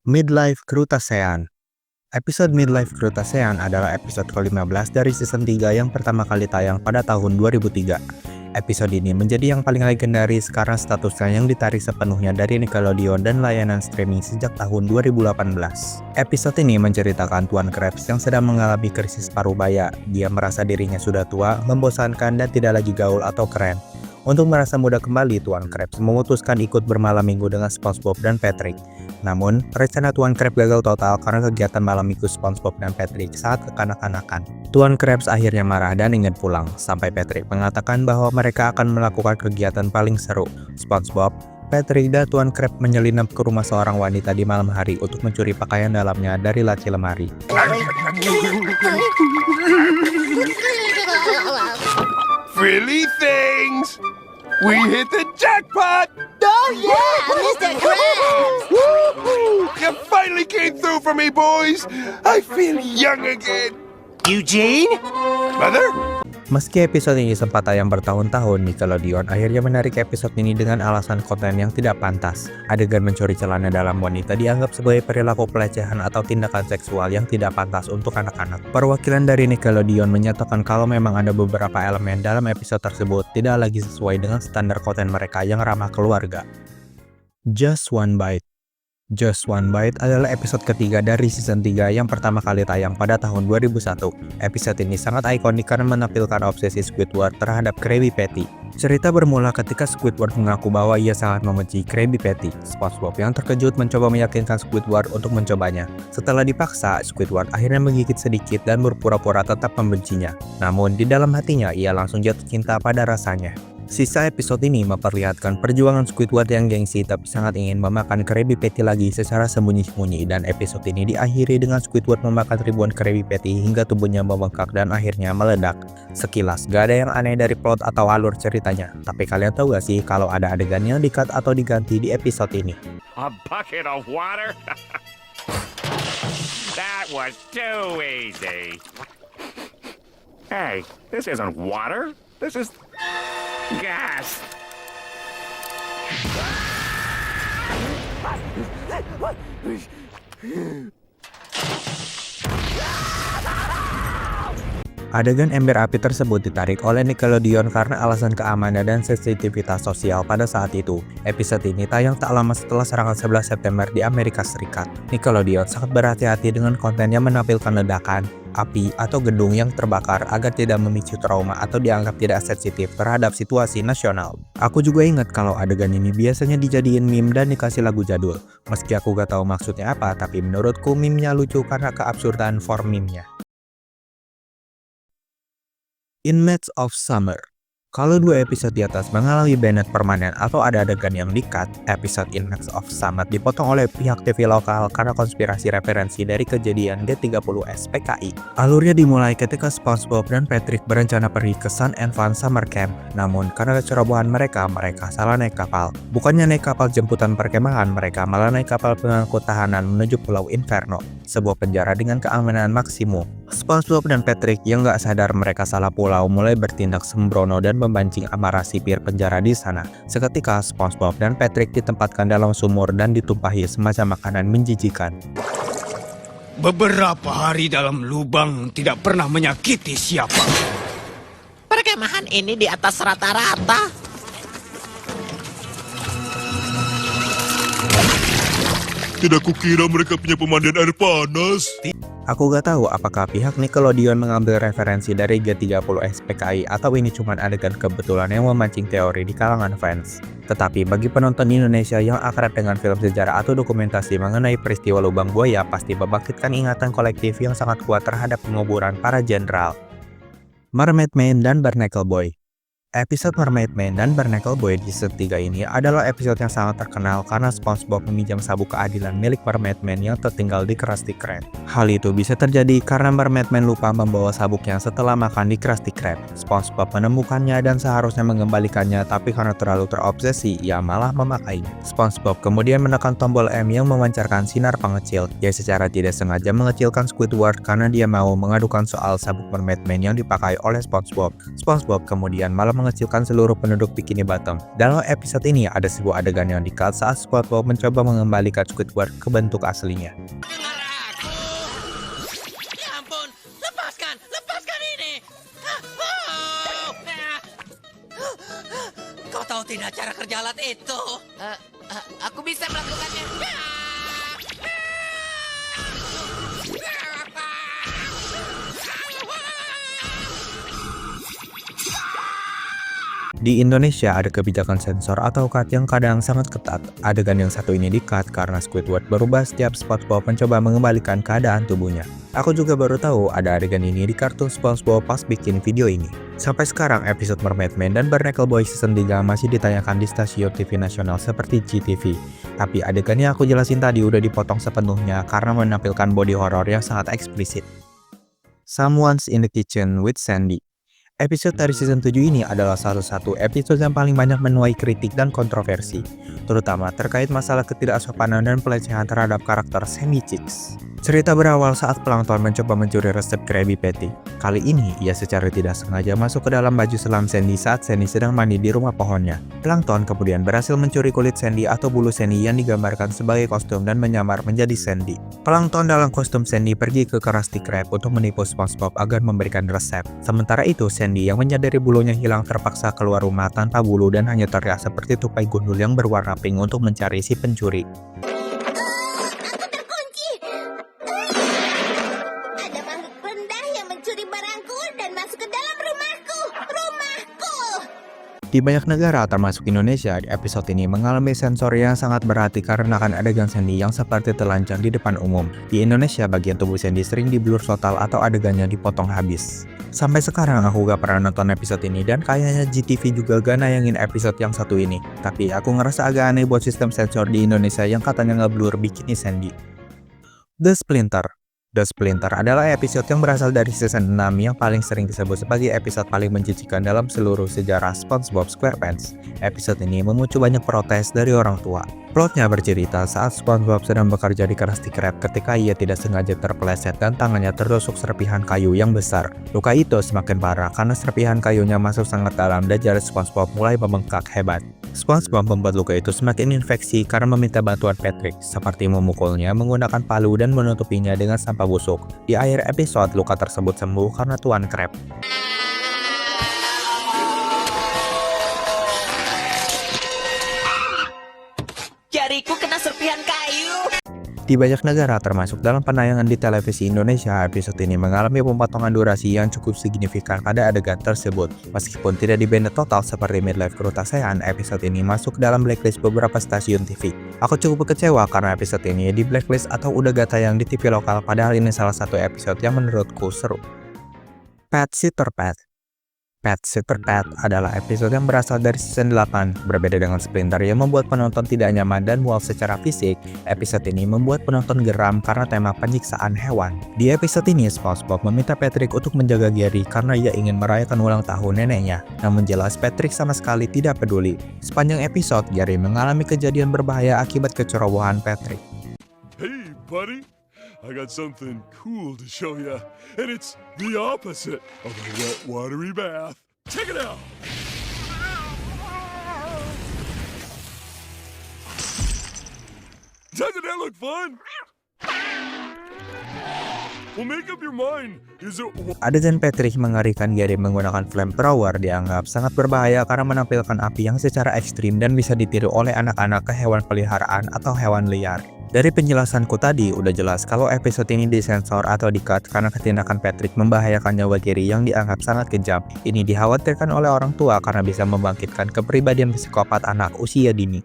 Midlife Crustacean. Episode Midlife Crustacean adalah episode ke-15 dari season 3 yang pertama kali tayang pada tahun 2003. Episode ini menjadi yang paling legendaris karena statusnya yang ditarik sepenuhnya dari Nickelodeon dan layanan streaming sejak tahun 2018. Episode ini menceritakan Tuan Krabs yang sedang mengalami krisis paruh baya. Dia merasa dirinya sudah tua, membosankan, dan tidak lagi gaul atau keren. Untuk merasa muda kembali, Tuan Krabs memutuskan ikut bermalam minggu dengan SpongeBob dan Patrick. Namun, rencana Tuan Krabs gagal total karena kegiatan malam minggu SpongeBob dan Patrick saat kekanak-kanakan. Tuan Krabs akhirnya marah dan ingin pulang, sampai Patrick mengatakan bahwa mereka akan melakukan kegiatan paling seru. SpongeBob, Patrick, dan Tuan Krabs menyelinap ke rumah seorang wanita di malam hari untuk mencuri pakaian dalamnya dari laci lemari. Frilly things! We hit the jackpot! Oh yeah, Mr. Krabs! Woo-hoo! You finally came through for me, boys! I feel young again! Eugene? Mother? Meski episode ini sempat tayang bertahun-tahun, Nickelodeon akhirnya menarik episode ini dengan alasan konten yang tidak pantas. Adegan mencuri celana dalam wanita dianggap sebagai perilaku pelecehan atau tindakan seksual yang tidak pantas untuk anak-anak. Perwakilan dari Nickelodeon menyatakan kalau memang ada beberapa elemen dalam episode tersebut tidak lagi sesuai dengan standar konten mereka yang ramah keluarga. Just One Bite. Just One Bite adalah episode ketiga dari season 3 yang pertama kali tayang pada tahun 2001. Episode ini sangat ikonik karena menampilkan obsesi Squidward terhadap Krabby Patty. Cerita bermula ketika Squidward mengaku bahwa ia sangat membenci Krabby Patty. SpongeBob yang terkejut mencoba meyakinkan Squidward untuk mencobanya. Setelah dipaksa, Squidward akhirnya menggigit sedikit dan berpura-pura tetap membencinya. Namun di dalam hatinya ia langsung jatuh cinta pada rasanya. Sisa episode ini memperlihatkan perjuangan Squidward yang gengsi tapi sangat ingin memakan Krabby Patty lagi secara sembunyi-sembunyi, dan episode ini diakhiri dengan Squidward memakan ribuan Krabby Patty hingga tubuhnya membengkak dan akhirnya meledak. Sekilas gak ada yang aneh dari plot atau alur ceritanya, tapi kalian tahu gak sih kalau ada adegan yang di-cut atau diganti di episode ini? A bucket of water? That was too easy. Hey, this isn't water. This is gas. Adegan ember api tersebut ditarik oleh Nickelodeon karena alasan keamanan dan sensitivitas sosial pada saat itu. Episode ini tayang tak lama setelah serangan 11 September di Amerika Serikat. Nickelodeon sangat berhati-hati dengan konten yang menampilkan ledakan, api, atau gedung yang terbakar agar tidak memicu trauma atau dianggap tidak sensitif terhadap situasi nasional. Aku juga ingat kalau adegan ini biasanya dijadiin meme dan dikasih lagu jadul. Meski aku gak tahu maksudnya apa, tapi menurutku meme-nya lucu karena keabsurdan form meme-nya. Inmates of Summer. Kalau dua episode di atas mengalami banned permanen atau ada adegan yang di-cut, episode Inmates of Summer dipotong oleh pihak TV lokal karena konspirasi referensi dari kejadian G30S PKI. Alurnya dimulai ketika SpongeBob dan Patrick berencana pergi ke Sun and Fun Summer Camp. Namun karena kecerobohan mereka salah naik kapal. Bukannya naik kapal jemputan perkemahan, mereka malah naik kapal pengangkut tahanan menuju Pulau Inferno, sebuah penjara dengan keamanan maksimum. SpongeBob dan Patrick yang gak sadar mereka salah pulau mulai bertindak sembrono dan memancing amarah sipir penjara di sana. Seketika SpongeBob dan Patrick ditempatkan dalam sumur dan ditumpahi semacam makanan menjijikan. Beberapa hari dalam lubang tidak pernah menyakiti siapa. Perkemahan ini di atas rata-rata. Tidak kukira mereka punya pemandian air panas. Aku gak tahu apakah pihak Nickelodeon mengambil referensi dari G30S PKI atau ini cuma adegan kebetulan yang memancing teori di kalangan fans. Tetapi bagi penonton Indonesia yang akrab dengan film sejarah atau dokumentasi mengenai peristiwa lubang buaya pasti membangkitkan ingatan kolektif yang sangat kuat terhadap penguburan para jenderal. Mermaid Man dan Barnacle Boy. Episode Mermaid Man dan Barnacle Boy di season 3 ini adalah episode yang sangat terkenal karena SpongeBob meminjam sabuk keadilan milik Mermaid Man yang tertinggal di Krusty Krab. Hal itu bisa terjadi karena Mermaid Man lupa membawa sabuknya setelah makan di Krusty Krab. SpongeBob menemukannya dan seharusnya mengembalikannya, tapi karena terlalu terobsesi, ia malah memakainya. SpongeBob kemudian menekan tombol M yang memancarkan sinar pengecil. Dia secara tidak sengaja mengecilkan Squidward karena dia mau mengadukan soal sabuk Mermaid Man yang dipakai oleh SpongeBob. SpongeBob kemudian malah mengecilkan seluruh penduduk Bikini Bottom. Dalam episode ini ada sebuah adegan yang di-cut saat SpongeBob mencoba mengembalikan Squidward ke bentuk aslinya. Dengar aku! Ya ampun, lepaskan ini! Kau tahu tidak cara kerja alat itu? Aku bisa melakukannya. Di Indonesia ada kebijakan sensor atau cut yang kadang sangat ketat. Adegan yang satu ini di-cut karena Squidward berubah setiap SpongeBob mencoba mengembalikan keadaan tubuhnya. Aku juga baru tahu ada adegan ini di kartun SpongeBob pas bikin video ini. Sampai sekarang episode Mermaid Man dan Barnacle Boy season 3 masih ditayangkan di stasiun TV nasional seperti GTV. Tapi adegan yang aku jelasin tadi udah dipotong sepenuhnya karena menampilkan body horror yang sangat eksplisit. Someone's in the Kitchen with Sandy. Episode dari season 7 ini adalah salah satu episode yang paling banyak menuai kritik dan kontroversi, terutama terkait masalah ketidaksopanan dan pelecehan terhadap karakter Sandy Cheeks. Cerita berawal saat Plankton mencoba mencuri resep Krabby Patty. Kali ini, ia secara tidak sengaja masuk ke dalam baju selam Sandy saat Sandy sedang mandi di rumah pohonnya. Plankton kemudian berhasil mencuri kulit Sandy atau bulu Sandy yang digambarkan sebagai kostum dan menyamar menjadi Sandy. Plankton dalam kostum Sandy pergi ke Krusty Krab untuk menipu SpongeBob agar memberikan resep. Sementara itu, Sandy yang menyadari bulunya hilang terpaksa keluar rumah tanpa bulu dan hanya terlihat seperti tupai gundul yang berwarna pink untuk mencari si pencuri. Ada makhluk rendah yang mencuri barangku dan masuk ke dalam rumahku. Di banyak negara termasuk Indonesia, di episode ini mengalami sensor yang sangat berarti karena akan adegan Sandy yang seperti telanjang di depan umum. Di Indonesia, bagian tubuh Sandy sering di-blur total atau adegannya dipotong habis. Sampai sekarang aku gak pernah nonton episode ini dan kayaknya GTV juga gak nayangin episode yang satu ini. Tapi aku ngerasa agak aneh buat sistem sensor di Indonesia yang katanya nge-blur bikini Sandy. The Splinter adalah episode yang berasal dari season 6 yang paling sering disebut sebagai episode paling menjijikan dalam seluruh sejarah SpongeBob SquarePants. Episode ini memicu banyak protes dari orang tua. Plotnya bercerita saat SpongeBob sedang bekerja di Krusty Krab ketika ia tidak sengaja terpeleset dan tangannya tertusuk serpihan kayu yang besar. Luka itu semakin parah karena serpihan kayunya masuk sangat dalam dan jari SpongeBob mulai membengkak hebat. SpongeBob membuat luka itu semakin infeksi karena meminta bantuan Patrick, seperti memukulnya menggunakan palu dan menutupinya dengan sampah busuk. Di akhir episode, luka tersebut sembuh karena Tuan Krab. Jariku kena serpihan kayu. Di banyak negara, termasuk dalam penayangan di televisi Indonesia, episode ini mengalami pemotongan durasi yang cukup signifikan pada adegan tersebut. Meskipun tidak di-banned total seperti Midlife Krutasean, episode ini masuk dalam blacklist beberapa stasiun TV. Aku cukup kecewa karena episode ini di blacklist atau udah gak tayang di TV lokal, padahal ini salah satu episode yang menurutku seru. Pet Sitter Pet adalah episode yang berasal dari season 8. Berbeda dengan Splinter yang membuat penonton tidak nyaman dan mual secara fisik, episode ini membuat penonton geram karena tema penyiksaan hewan. Di episode ini, SpongeBob meminta Patrick untuk menjaga Gary karena ia ingin merayakan ulang tahun neneknya. Namun jelas Patrick sama sekali tidak peduli. Sepanjang episode, Gary mengalami kejadian berbahaya akibat kecerobohan Patrick. Hey, buddy. I got something cool to show you, and it's the opposite of a wet, watery bath. Check it out! Doesn't that look fun? Well, make up your mind. Is it... Adegan Patrick mengerikan Gary menggunakan flamethrower dianggap sangat berbahaya karena menampilkan api yang secara ekstrim dan bisa ditiru oleh anak-anak ke hewan peliharaan atau hewan liar. Dari penjelasanku tadi, udah jelas kalau episode ini disensor atau di-cut karena ketindakan Patrick membahayakan nyawa Gary yang dianggap sangat kejam. Ini dikhawatirkan oleh orang tua karena bisa membangkitkan kepribadian psikopat anak usia dini.